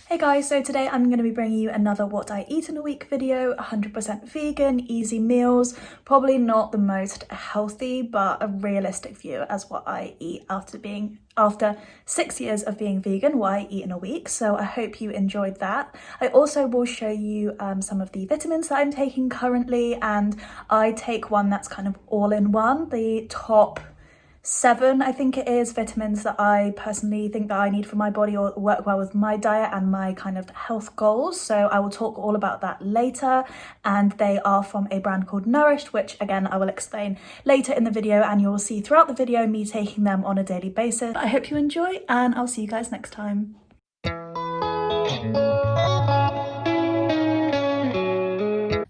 Hey guys, so today I'm going to be bringing you another what I eat in a week video, 100% vegan, easy meals, probably not the most healthy, but a realistic view as what I eat after 6 years of being vegan, what I eat in a week. So I hope you enjoyed that. I also will show you some of the vitamins that I'm taking currently, and I take one that's kind of all in one, the top 7, I think it is, vitamins that I personally think that I need for my body or work well with my diet and my kind of health goals. So I will talk all about that later, and they are from a brand called Nourished, which again I will explain later in the video, and you'll see throughout the video me taking them on a daily basis. I hope you enjoy, and I'll see you guys next time.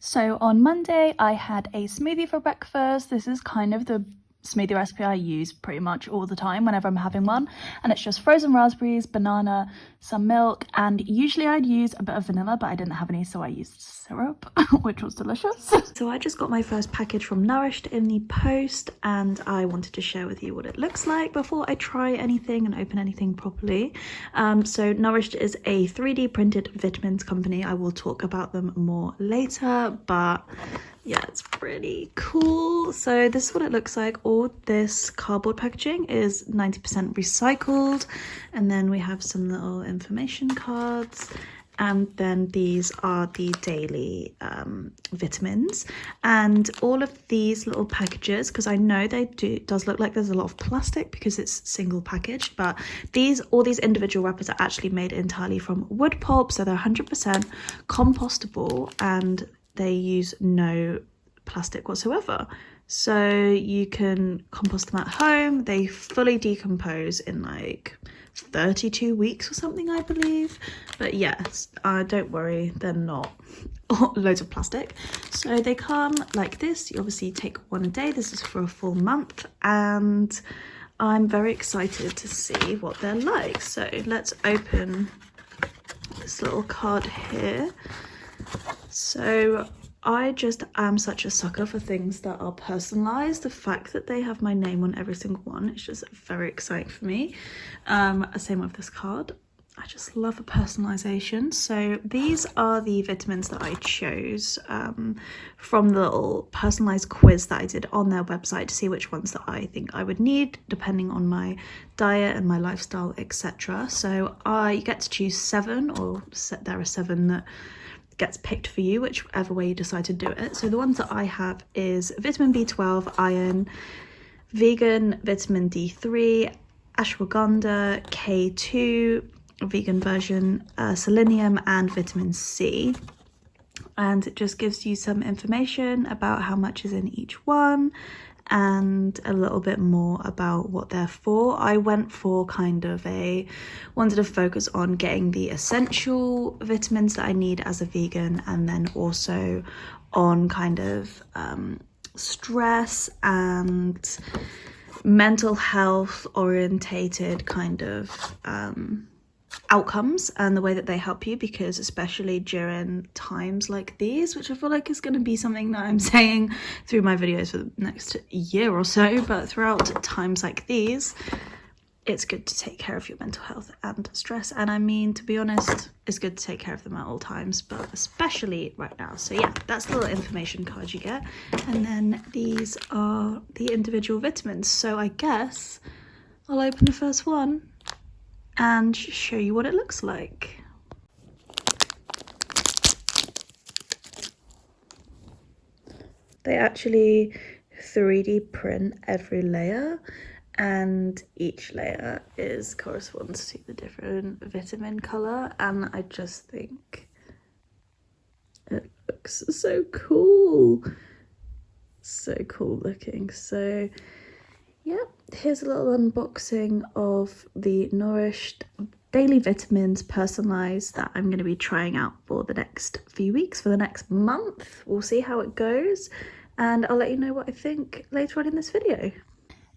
So on Monday I had a smoothie for breakfast. This is kind of the smoothie recipe I use pretty much all the time whenever I'm having one, and it's just frozen raspberries, banana, some milk, and usually I'd use a bit of vanilla, but I didn't have any, so I used syrup, which was delicious. So I just got my first package from Nourished in the post, and I wanted to share with you what it looks like before I try anything and open anything properly. So Nourished is a 3D printed vitamins company. I will talk about them more later, but yeah, it's pretty cool. So this is what it looks like. All this cardboard packaging is 90% recycled, and then we have some little information cards, and then these are the daily vitamins. And all of these little packages, because I know does look like there's a lot of plastic because it's single packaged, but all these individual wrappers are actually made entirely from wood pulp, so they're 100% compostable, and they use no plastic whatsoever. So you can compost them at home. They fully decompose in like 32 weeks or something, I believe. But yes, don't worry, they're not loads of plastic. So they come like this. You obviously take one a day. This is for a full month, and I'm very excited to see what they're like. So let's open this little card here. So I just am such a sucker for things that are personalized. The fact that they have my name on every single one is just very exciting for me. Same with this card. I just love a personalization. So these are the vitamins that I chose from the little personalized quiz that I did on their website to see which ones that I think I would need depending on my diet and my lifestyle, etc. So I get to choose 7, or there are 7 that gets picked for you, whichever way you decide to do it. So the ones that I have is vitamin B12, iron, vegan vitamin D3, ashwagandha, K2, vegan version, selenium, and vitamin C. And it just gives you some information about how much is in each one and a little bit more about what they're for. I went for wanted to focus on getting the essential vitamins that I need as a vegan, and then also on kind of stress and mental health orientated kind of outcomes and the way that they help you, because especially during times like these, which I feel like is going to be something that I'm saying through my videos for the next year or so, but throughout times like these, it's good to take care of your mental health and stress. And I mean, to be honest, it's good to take care of them at all times, but especially right now. So yeah, that's the little information card you get, and then these are the individual vitamins. So I guess I'll open the first one and show you what it looks like. They actually 3D print every layer, and each layer corresponds to the different vitamin color, and I just think it looks so cool. So cool looking. So yeah, here's a little unboxing of the Nourished daily vitamins personalized that I'm going to be trying out for the next few weeks, for the next month. We'll see how it goes, and I'll let you know what I think later on in this video.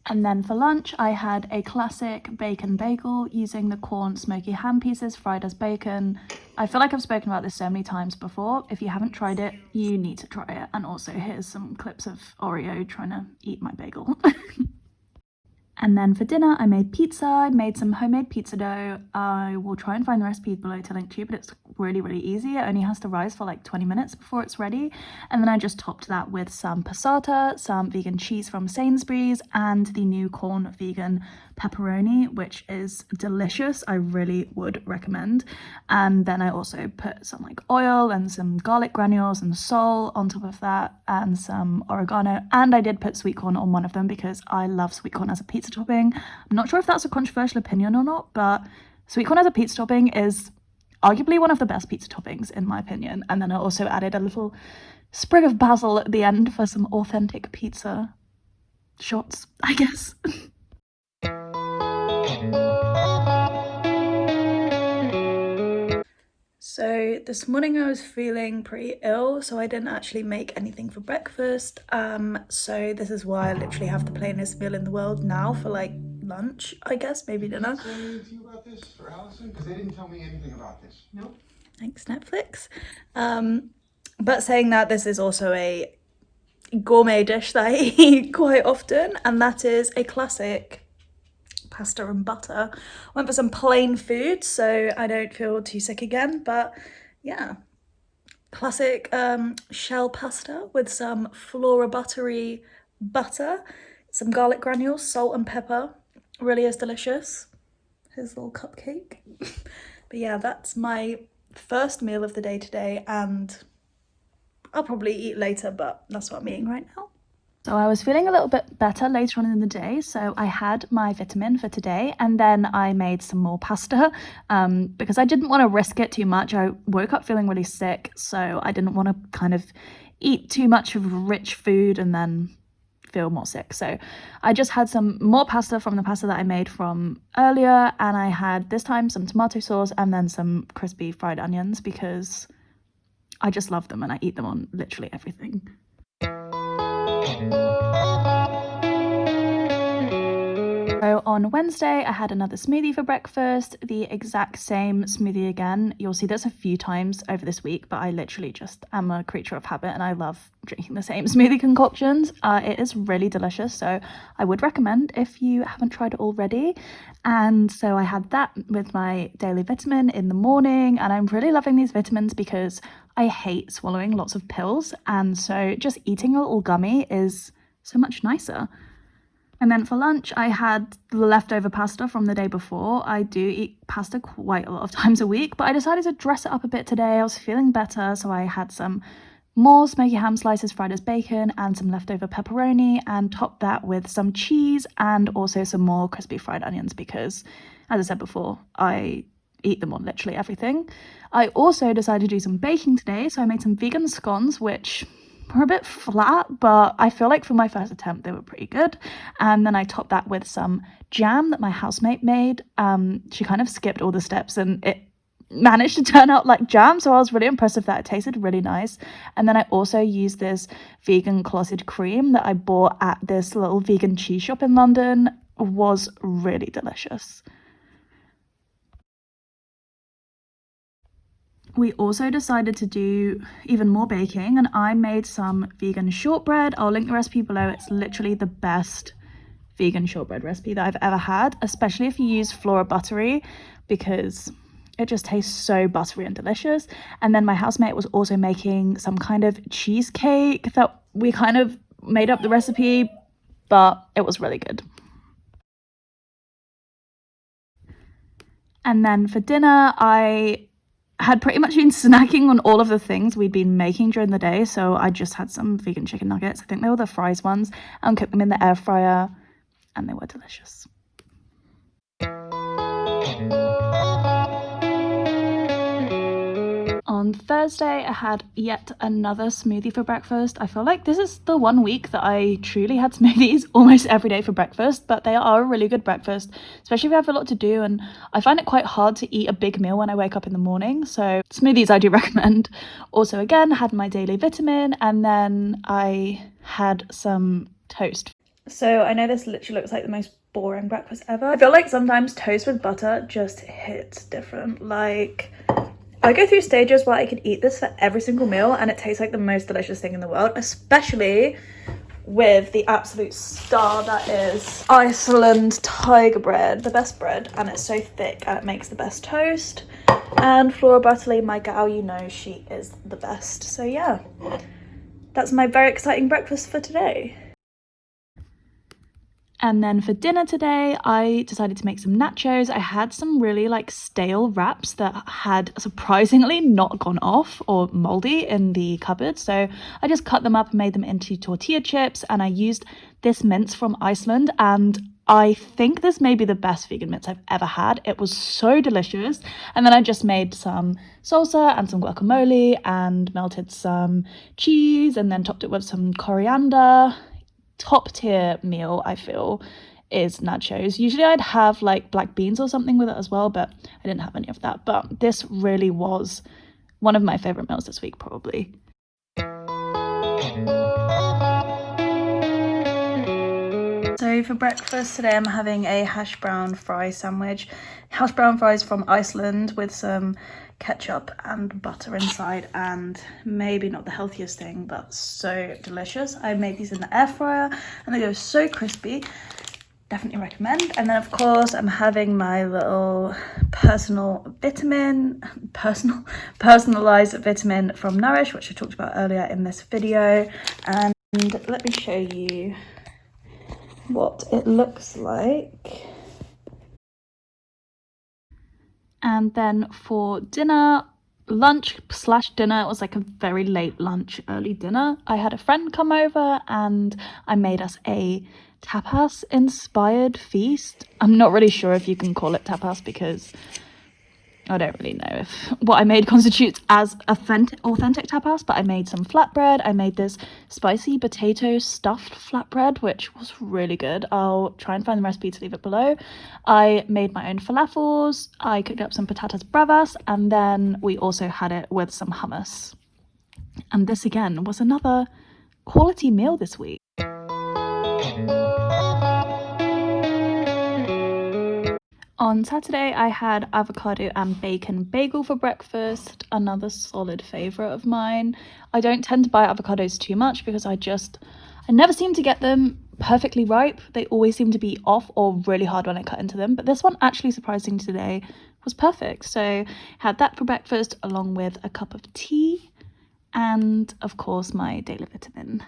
And then for lunch, I had a classic bacon bagel using the corn smoky ham pieces fried as bacon. I feel like I've spoken about this so many times before. If you haven't tried it, you need to try it. And also here's some clips of Oreo trying to eat my bagel. And then for dinner, I made pizza. I made some homemade pizza dough. I will try and find the recipe below to link to you, but it's really, really easy. It only has to rise for like 20 minutes before it's ready. And then I just topped that with some passata, some vegan cheese from Sainsbury's, and the new corn vegan pepperoni, which is delicious. I really would recommend. And then I also put some like oil and some garlic granules and salt on top of that, and some oregano. And I did put sweet corn on one of them because I love sweet corn as a pizza topping. I'm not sure if that's a controversial opinion or not, but sweet corn as a pizza topping is arguably one of the best pizza toppings in my opinion. And then I also added a little sprig of basil at the end for some authentic pizza shots, I guess. So this morning I was feeling pretty ill, so I didn't actually make anything for breakfast. So this is why I literally have the plainest meal in the world now for like lunch, I guess, maybe dinner. Did I say anything to you about this for Allison? Because they didn't tell me anything about this. Nope. Thanks, Netflix. But saying that, this is also a gourmet dish that I eat quite often, and that is a classic pasta and butter. Went for some plain food so I don't feel too sick again, but yeah, classic shell pasta with some flora buttery butter, some garlic granules, salt and pepper. Really is delicious. Here's a little cupcake. But yeah, that's my first meal of the day today, and I'll probably eat later, but that's what I'm eating right now. So I was feeling a little bit better later on in the day, so I had my vitamin for today, and then I made some more pasta because I didn't want to risk it too much. I woke up feeling really sick, so I didn't want to kind of eat too much of rich food and then feel more sick. So I just had some more pasta from the pasta that I made from earlier, and I had this time some tomato sauce and then some crispy fried onions because I just love them and I eat them on literally everything. So on Wednesday, I had another smoothie for breakfast, the exact same smoothie again. You'll see this a few times over this week, but I literally just am a creature of habit and I love drinking the same smoothie concoctions. It is really delicious, so I would recommend if you haven't tried it already. And so I had that with my daily vitamin in the morning, and I'm really loving these vitamins because I hate swallowing lots of pills, and so just eating a little gummy is so much nicer. And then for lunch, I had the leftover pasta from the day before. I do eat pasta quite a lot of times a week, but I decided to dress it up a bit today. I was feeling better, so I had some more smoky ham slices fried as bacon and some leftover pepperoni, and topped that with some cheese and also some more crispy fried onions because, as I said before, I eat them on literally everything. I also decided to do some baking today, so I made some vegan scones, which were a bit flat, but I feel like for my first attempt they were pretty good. And then I topped that with some jam that my housemate made. She kind of skipped all the steps and it managed to turn out like jam, so I was really impressed with that. It tasted really nice. And then I also used this vegan clotted cream that I bought at this little vegan cheese shop in London. It was really delicious. We also decided to do even more baking, and I made some vegan shortbread. I'll link the recipe below. It's literally the best vegan shortbread recipe that I've ever had, especially if you use flora buttery, because it just tastes so buttery and delicious. And then my housemate was also making some kind of cheesecake that we kind of made up the recipe, but it was really good. And then for dinner, I had pretty much been snacking on all of the things we'd been making during the day, so I just had some vegan chicken nuggets. I think they were the fries ones, and cooked them in the air fryer, and they were delicious. On Thursday, I had yet another smoothie for breakfast. I feel like this is the one week that I truly had smoothies almost every day for breakfast, but they are a really good breakfast, especially if you have a lot to do, and I find it quite hard to eat a big meal when I wake up in the morning, so smoothies I do recommend. Also, again, had my daily vitamin, and then I had some toast. So I know this literally looks like the most boring breakfast ever. I feel like sometimes toast with butter just hits different. Like, I go through stages where I could eat this for every single meal and it tastes like the most delicious thing in the world, especially with the absolute star that is Iceland tiger bread, the best bread, and it's so thick and it makes the best toast. And Flora Butterly, my gal, you know she is the best. So yeah, that's my very exciting breakfast for today. And then for dinner today, I decided to make some nachos. I had some really like stale wraps that had surprisingly not gone off or moldy in the cupboard. So I just cut them up and made them into tortilla chips, and I used this mince from Iceland, and I think this may be the best vegan mince I've ever had. It was so delicious. And then I just made some salsa and some guacamole and melted some cheese and then topped it with some coriander. Top tier meal, I feel, is nachos. Usually I'd have like black beans or something with it as well, but I didn't have any of that. But this really was one of my favorite meals this week, probably. So for breakfast today, I'm having a hash brown fry sandwich. Hash brown fries from Iceland with some ketchup and butter inside, and maybe not the healthiest thing, but so delicious. I made these in the air fryer and they go so crispy. Definitely recommend. And then of course I'm having my little personalized vitamin from Nourish, which I talked about earlier in this video. And let me show you what it looks like. And then for dinner, lunch/dinner, it was like a very late lunch, early dinner. I had a friend come over and I made us a tapas inspired feast. I'm not really sure if you can call it tapas because I don't really know if what I made constitutes as authentic tapas, but I made some flatbread. I made this spicy potato stuffed flatbread, which was really good. I'll try and find the recipe to leave it below. I made my own falafels. I cooked up some patatas bravas, and then we also had it with some hummus. And this again was another quality meal this week. On Saturday, I had avocado and bacon bagel for breakfast, another solid favourite of mine. I don't tend to buy avocados too much because I never seem to get them perfectly ripe. They always seem to be off or really hard when I cut into them. But this one, actually surprising today, was perfect. So had that for breakfast along with a cup of tea and, of course, my daily vitamin.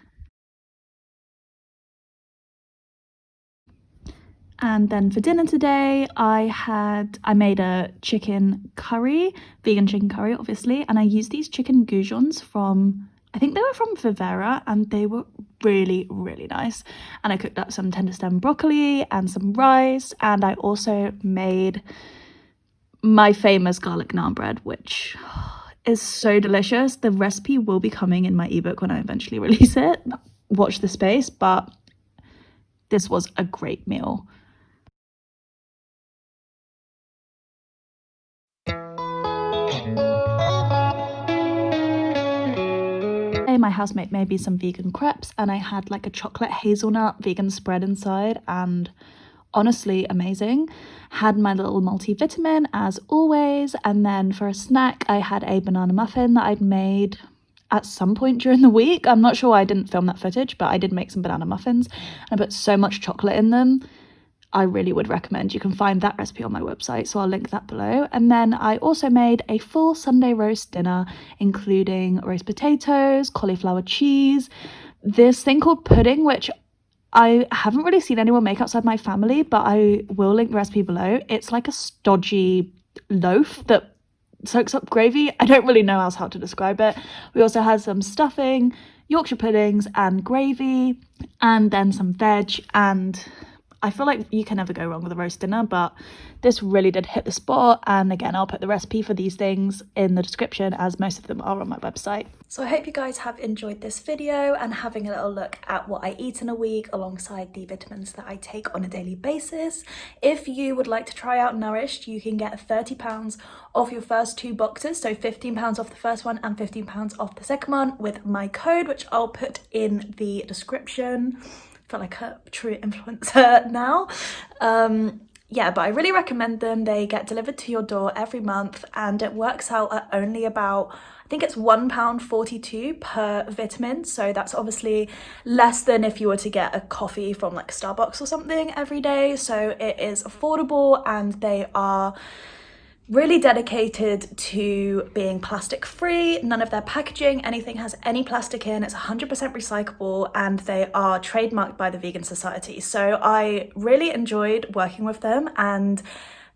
And then for dinner today, I made a chicken curry, vegan chicken curry, obviously, and I used these chicken goujons from, I think they were from Vivera, and they were really, really nice. And I cooked up some tender stem broccoli and some rice, and I also made my famous garlic naan bread, which is so delicious. The recipe will be coming in my ebook when I eventually release it. Watch the space, but this was a great meal. My housemate made me some vegan crepes, and I had like a chocolate hazelnut vegan spread inside, and honestly amazing. Had my little multivitamin as always, and then for a snack I had a banana muffin that I'd made at some point during the week. I'm not sure why I didn't film that footage, but I did make some banana muffins and I put so much chocolate in them. I really would recommend. You can find that recipe on my website, so I'll link that below. And then I also made a full Sunday roast dinner, including roast potatoes, cauliflower cheese, this thing called pudding, which I haven't really seen anyone make outside my family, but I will link the recipe below. It's like a stodgy loaf that soaks up gravy. I don't really know else how to describe it. We also had some stuffing, Yorkshire puddings and gravy, and then some veg, and I feel like you can never go wrong with a roast dinner, but this really did hit the spot. And again, I'll put the recipe for these things in the description, as most of them are on my website. So I hope you guys have enjoyed this video and having a little look at what I eat in a week alongside the vitamins that I take on a daily basis. If you would like to try out Nourished, you can get £30 off your first 2 boxes, so £15 off the first one and £15 off the second one with my code, which I'll put in the description. Feel like a true influencer now. yeah, but I really recommend them. They get delivered to your door every month and it works out at only about, I think it's £1.42 per vitamin. So that's obviously less than if you were to get a coffee from like Starbucks or something every day. So it is affordable and they are really dedicated to being plastic free. None of their packaging, anything has any plastic in. It's 100% recyclable and they are trademarked by the Vegan Society. So I really enjoyed working with them and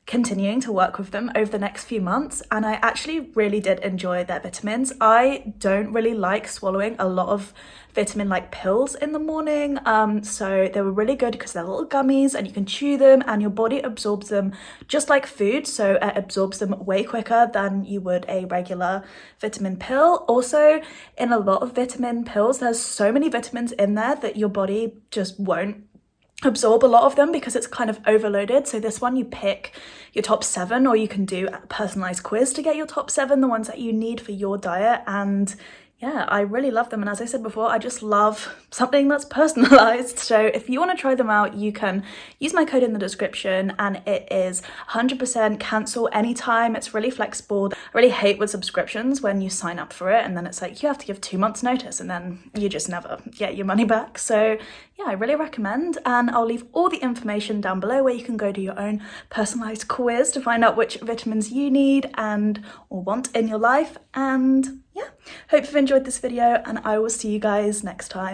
continuing to work with them over the next few months, and I actually really did enjoy their vitamins. I don't really like swallowing a lot of vitamin like pills in the morning, so they were really good because they're little gummies and you can chew them and your body absorbs them just like food, so it absorbs them way quicker than you would a regular vitamin pill. Also, in a lot of vitamin pills, there's so many vitamins in there that your body just won't absorb a lot of them because it's kind of overloaded. So this one, you pick your top 7, or you can do a personalized quiz to get your top 7, the ones that you need for your diet. And yeah, I really love them. And as I said before, I just love something that's personalized. So if you want to try them out, you can use my code in the description and it is 100% cancel anytime. It's really flexible. I really hate with subscriptions when you sign up for it and then it's like you have to give 2 months notice and then you just never get your money back. So yeah, I really recommend, and I'll leave all the information down below where you can go do your own personalized quiz to find out which vitamins you need and or want in your life. And yeah, hope you've enjoyed this video and I will see you guys next time.